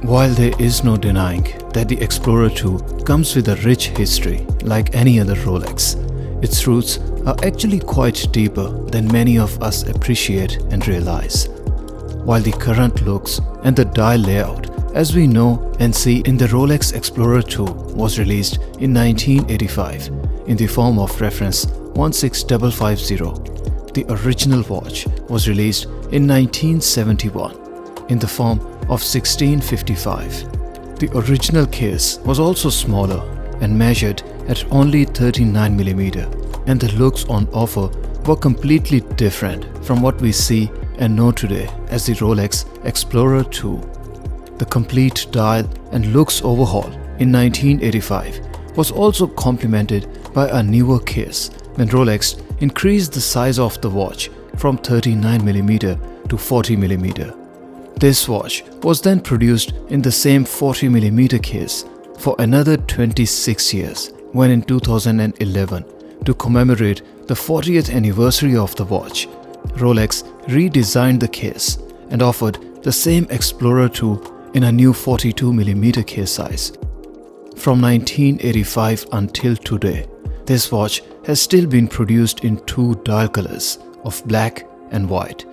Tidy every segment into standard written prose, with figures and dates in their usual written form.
While there is no denying that the Explorer 2 comes with a rich history like any other Rolex, its roots are actually quite deeper than many of us appreciate and realize. While the current looks and the dial layout as we know and see in the Rolex Explorer 2 was released in 1985 in the form of reference 16550, the original watch was released in 1971 in the form of 1655. The original case was also smaller and measured at only 39mm, and the looks on offer were completely different from what we see and know today as the Rolex Explorer 2. The complete dial and looks overhaul in 1985 was also complemented by a newer case when Rolex increased the size of the watch from 39mm to 40mm. This watch was then produced in the same 40mm case for another 26 years when in 2011, to commemorate the 40th anniversary of the watch, Rolex redesigned the case and offered the same Explorer 2 in a new 42mm case size. From 1985 until today, this watch has still been produced in two dial colors of black and white,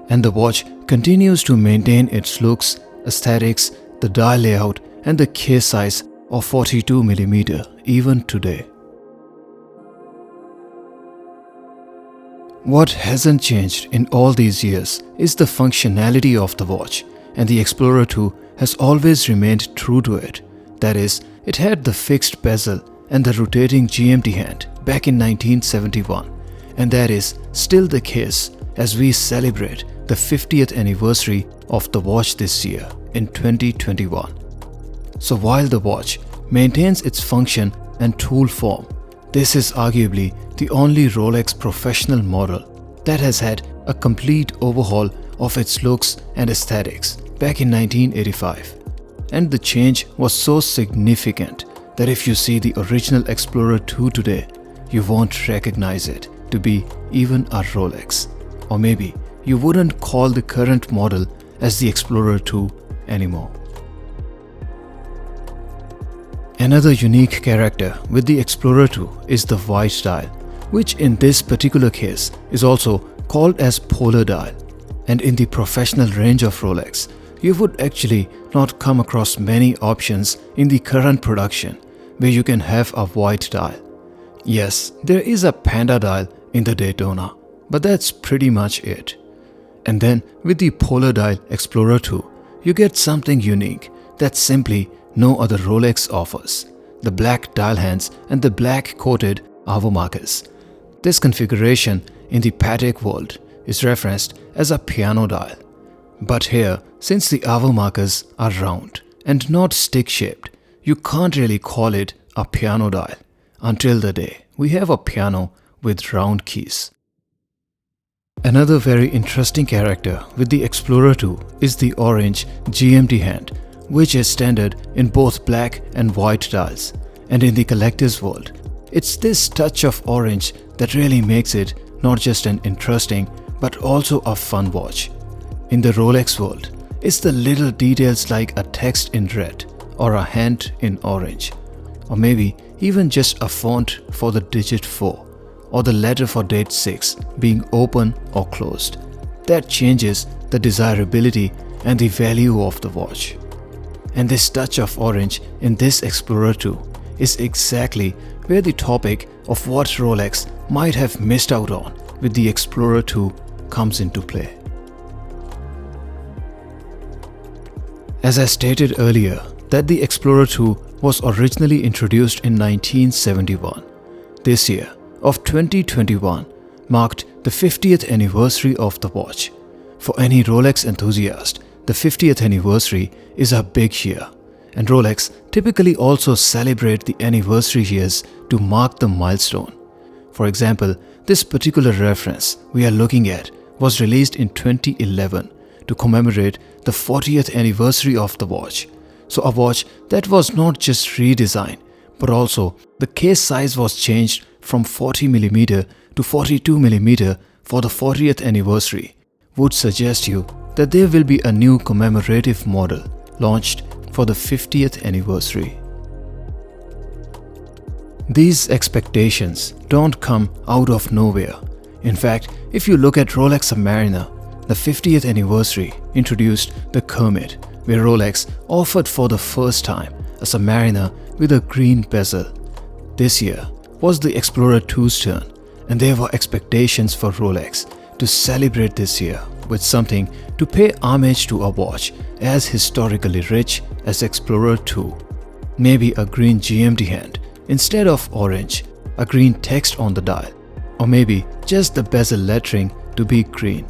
and the watch continues to maintain its looks, aesthetics, the dial layout and the case size of 42mm even today. What hasn't changed in all these years is the functionality of the watch, and the Explorer 2 has always remained true to it. That is, it had the fixed bezel and the rotating GMT hand back in 1971, and that is still the case as we celebrate the 50th anniversary of the watch this year in 2021. So while the watch maintains its function and tool form, this is arguably the only Rolex professional model that has had a complete overhaul of its looks and aesthetics back in 1985. And the change was so significant that if you see the original Explorer 2 today, you won't recognize it to be even a Rolex. Or maybe you wouldn't call the current model as the Explorer 2 anymore. Another unique character with the Explorer 2 is the white dial, which in this particular case is also called as polar dial. And in the professional range of Rolex, you would actually not come across many options in the current production where you can have a white dial. Yes, there is a panda dial in the Daytona, but that's pretty much it. And then with the polar dial Explorer 2, you get something unique that simply no other Rolex offers: the black dial hands and the black coated hour markers. This configuration in the Patek world is referenced as a piano dial. But here, since the hour markers are round and not stick-shaped, you can't really call it a piano dial until the day we have a piano with round keys. Another very interesting character with the Explorer 2 is the orange GMT hand, which is standard in both black and white dials. And in the collector's world, it's this touch of orange that really makes it not just an interesting but also a fun watch. In the Rolex world, it's the little details like a text in red or a hand in orange, or maybe even just a font for the digit 4 or the letter for date 6 being open or closed. That changes the desirability and the value of the watch. And this touch of orange in this Explorer 2 is exactly where the topic of what Rolex might have missed out on with the Explorer 2 comes into play. As I stated earlier that the Explorer 2 was originally introduced in 1971, this year of 2021 marked the 50th anniversary of the watch. For any Rolex enthusiast, the 50th anniversary is a big year, and Rolex typically also celebrate the anniversary years to mark the milestone. For example, this particular reference we are looking at was released in 2011 to commemorate the 40th anniversary of the watch. So a watch that was not just redesigned, but also the case size was changed from 40mm to 42mm for the 40th anniversary would suggest you that there will be a new commemorative model launched for the 50th anniversary. These expectations don't come out of nowhere. In fact, if you look at Rolex Submariner, the 50th anniversary introduced the Kermit, where Rolex offered for the first time a Submariner with a green bezel. This year was the Explorer 2's turn, and there were expectations for Rolex to celebrate this year with something to pay homage to a watch as historically rich as Explorer 2. Maybe a green GMT hand instead of orange, a green text on the dial, or maybe just the bezel lettering to be green.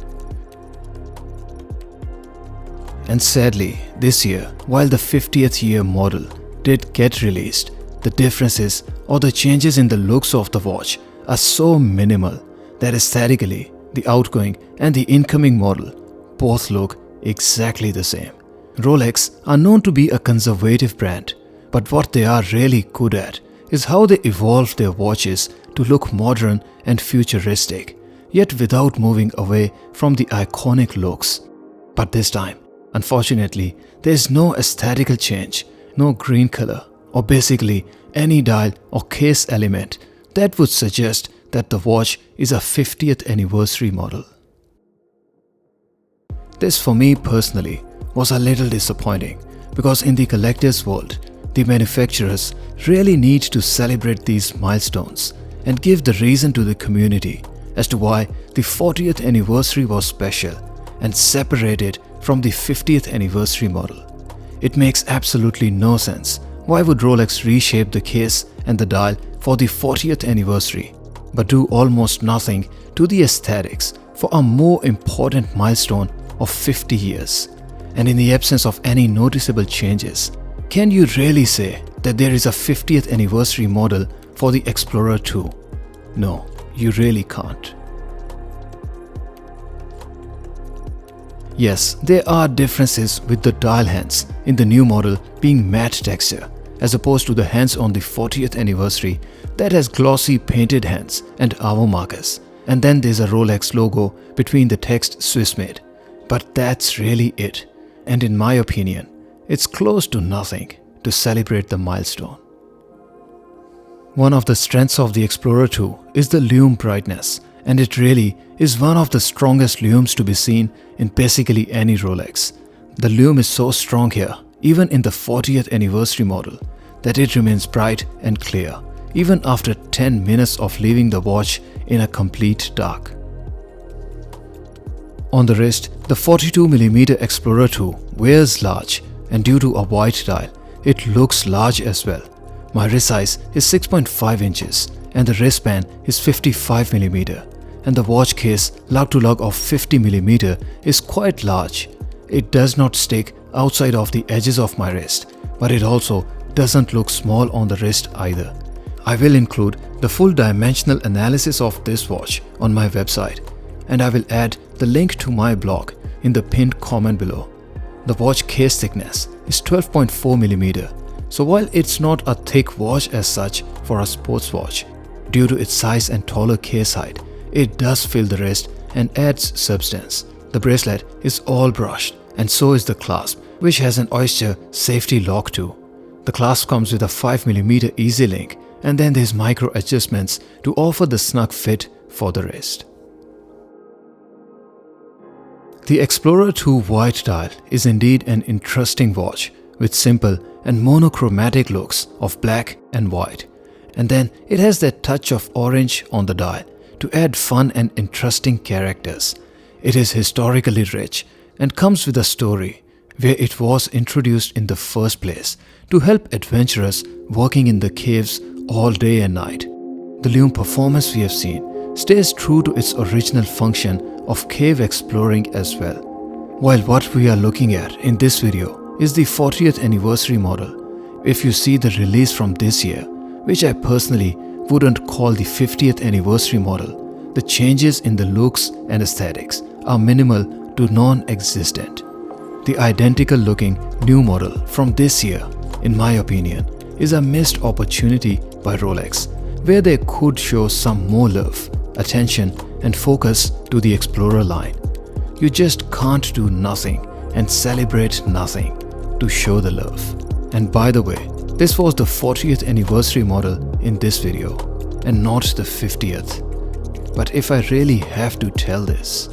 And sadly, this year, while the 50th year model did get released, the differences or the changes in the looks of the watch are so minimal that aesthetically, the outgoing and the incoming model both look exactly the same. Rolex are known to be a conservative brand, but what they are really good at is how they evolve their watches to look modern and futuristic, yet without moving away from the iconic looks. But this time, unfortunately, there is no aesthetical change, no green color, or basically any dial or case element that would suggest that the watch is a 50th anniversary model. This for me personally was a little disappointing because in the collector's world, the manufacturers really need to celebrate these milestones and give the reason to the community as to why the 40th anniversary was special and separated from the 50th anniversary model. It makes absolutely no sense. Why would Rolex reshape the case and the dial for the 40th anniversary, but do almost nothing to the aesthetics for a more important milestone of 50 years? And in the absence of any noticeable changes, can you really say that there is a 50th anniversary model for the Explorer 2? No, you really can't. Yes, there are differences with the dial hands in the new model being matte texture as opposed to the hands on the 40th anniversary that has glossy painted hands and hour markers, and then there's a Rolex logo between the text Swiss made. But that's really it, and in my opinion, it's close to nothing to celebrate the milestone. One of the strengths of the Explorer 2 is the lume brightness, and it really is one of the strongest lumes to be seen in basically any Rolex. The lume is so strong here, even in the 40th anniversary model, that it remains bright and clear, even after 10 minutes of leaving the watch in a complete dark. On the wrist, the 42mm Explorer 2 wears large, and due to a wide dial, it looks large as well. My wrist size is 6.5 inches and the wristband is 55mm, and the watch case lug-to-lug of 50mm is quite large. It does not stick outside of the edges of my wrist, but it also doesn't look small on the wrist either. I will include the full dimensional analysis of this watch on my website, and I will add the link to my blog in the pinned comment below. The watch case thickness is 12.4mm, so while it's not a thick watch as such for a sports watch, due to its size and taller case height, it does fill the wrist and adds substance. The bracelet is all brushed, and so is the clasp, which has an oyster safety lock too. The clasp comes with a 5mm easy link, and then there's micro adjustments to offer the snug fit for the wrist. The Explorer 2 white dial is indeed an interesting watch with simple and monochromatic looks of black and white, and then it has that touch of orange on the dial to add fun and interesting characters. It is historically rich and comes with a story where it was introduced in the first place to help adventurers working in the caves all day and night. The lume performance we have seen stays true to its original function of cave exploring as well. While what we are looking at in this video is the 40th anniversary model, if you see the release from this year, which I personally wouldn't call the 50th anniversary model, the changes in the looks and aesthetics are minimal to non-existent. The identical looking new model from this year, in my opinion, is a missed opportunity by Rolex, where they could show some more love, attention and focus to the Explorer line. You just can't do nothing and celebrate nothing to show the love. And by the way, this was the 40th anniversary model in this video and not the 50th. But if I really have to tell this,